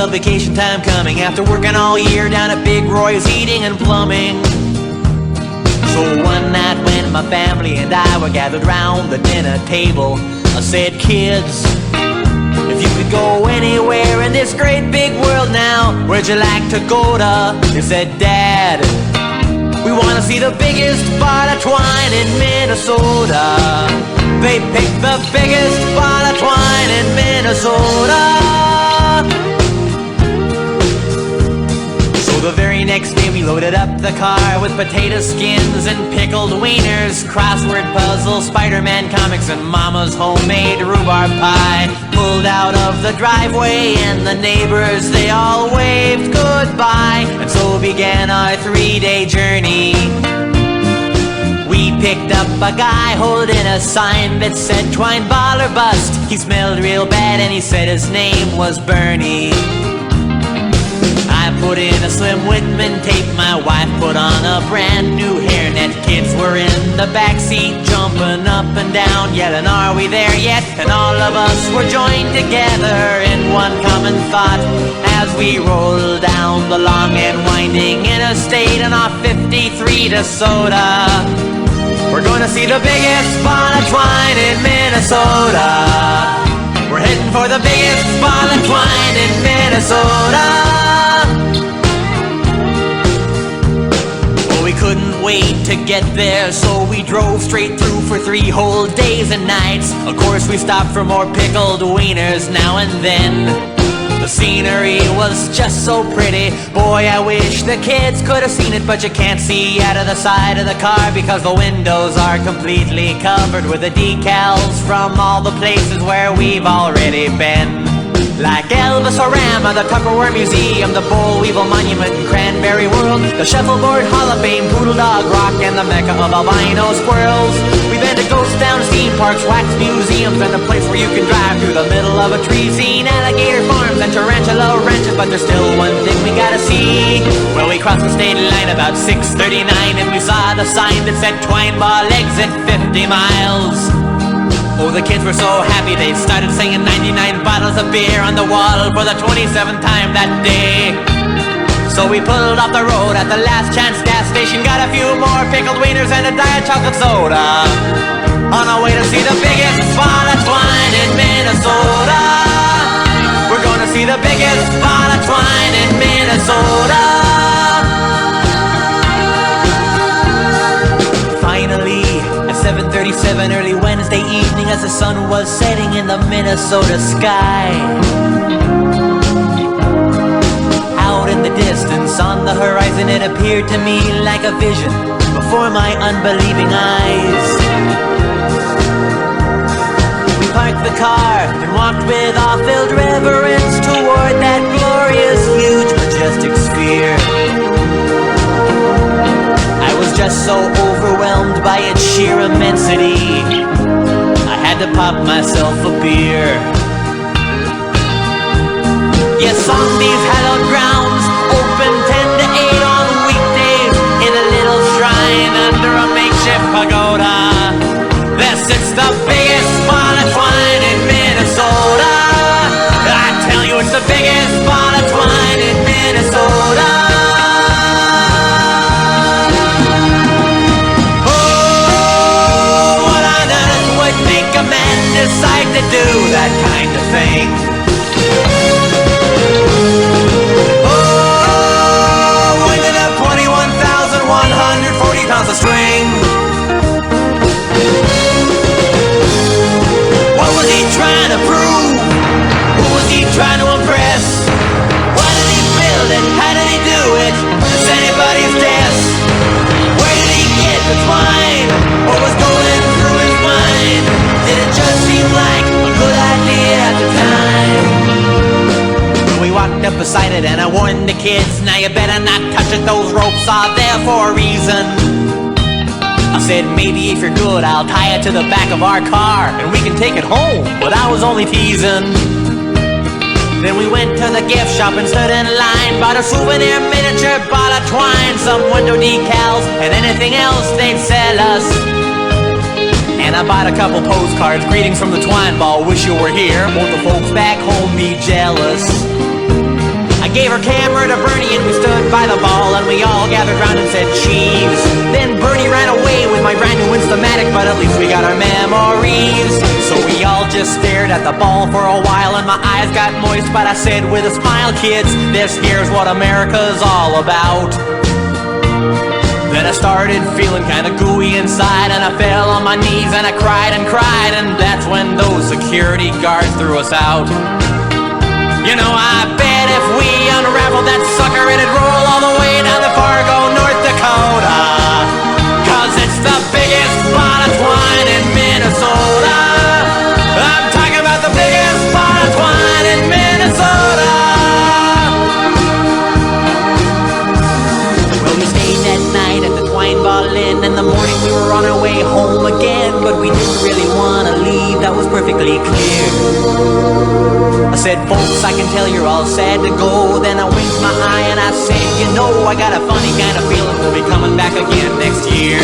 felt vacation time coming after working all year down at Big Roy's heating and plumbing. So one night when my family and I were gathered round the dinner table, I said, kids, if you could go anywhere in this great big world now, where'd you like to go to? They said, Dad, we want to see the biggest ball of twine in Minnesota. They picked the biggest ball of twine in Minnesota. So the very next day we loaded up the car with potato skins and pickled wieners, crossword puzzles, Spider-Man comics, and Mama's homemade rhubarb pie. Pulled out of the driveway and the neighbors, they all waved goodbye. And so began our 3-day journey. We picked up a guy holding a sign that said Twine ball or bust. He smelled real bad and he said his name was Bernie. I put in a Slim Whitman tape, my wife put on a brand new hairnet. Kids were in the backseat jumping up and down, yelling, are we there yet? And all of us were joined together in one common thought as we rolled down the long and winding interstate on our 53 DeSoto. We're gonna see the biggest ball of twine in Minnesota. We're heading for the biggest ball of twine in Minnesota. Well, we couldn't wait to get there, so we drove straight through for 3 whole days and nights. Of course, we stopped for more pickled wieners now and then. The scenery was just so pretty. Boy, I wish the kids could have seen it, but you can't see out of the side of the car because the windows are completely covered with the decals from all the places where we've already been. Like Elvis Orama, the Tupperware Museum, the Boll Weevil Monument in Cranberry World, the Shuffleboard Hall of Fame, Poodle Dog Rock, and the Mecca of albino squirrels. We've been to ghost town, theme parks, wax museums, and a place where you can drive through the middle of a tree scene, alligator farms and tarantula ranches, but there's still one thing we gotta see. Well, we crossed the state line about 6:39, and we saw the sign that said Twine ball exit 50 miles. Oh, the kids were so happy they started singing 99 bottles of beer on the wall for the 27th time that day. So we pulled off the road at the Last Chance gas station, got a few more pickled wieners and a diet chocolate soda, on our way to see the biggest ball of twine in Minnesota. We're gonna see the biggest ball of twine in Minnesota. Finally, 7:37 early Wednesday evening, as the sun was setting in the Minnesota sky, out in the distance on the horizon it appeared to me like a vision before my unbelieving eyes. We parked the car and walked with awe-filled reverence toward that glorious, huge, majestic sphere. I was just so overwhelmed by its sheer immensity, I had to pop myself a beer. Yes, on these hallowed grounds, open 10 to 8 on weekdays, in a little shrine under a makeshift pagoda, there sits the biggest ball of twine in Minnesota. I tell you, it's the biggest ball of twine in Minnesota. Decide to do that kind of thing. Oh, ended up 21,140 pounds of string. What was he trying to prove? Who was he trying to impress? Why did he build it? How did he do it? It's anybody's guess. Where did he get the twine? What was going through his mind? Did it just seem like a good idea at the time? We walked up beside it and I warned the kids, now you better not touch it, those ropes are there for a reason. I said, maybe if you're good, I'll tie it to the back of our car and we can take it home, but I was only teasing. Then we went to the gift shop and stood in line, bought a souvenir miniature ball of twine, some window decals, and anything else they'd sell us. And I bought a couple postcards, greetings from the Twine Ball, wish you were here, won't the folks back home be jealous? I gave her camera to Bernie and we stood by the ball, and we all gathered round and said cheese. Then Bernie ran away with my brand new Instamatic, but at least we got our memories. So we all just stared at the ball for a while, and my eyes got moist, but I said with a smile, kids, this here's what America's all about. Then I started feeling kinda gooey inside, and I fell on my knees and I cried, and that's when those security guards threw us out. You know, I bet if we unraveled that sucker, it'd roll all the way down to Fargo, North Dakota. 'Cause it's the biggest pot of twine in Minnesota. I'm talking about the biggest pot of twine in Minnesota. Well, we stayed that night at the Twine Ball Inn. In the morning we were on our way home again, but we didn't really want to leave, that was perfectly clear. I said, folks, I can tell you're all sad to go. Then I winked my eye and I said, you know, I got a funny kind of feeling we'll be coming back again next year.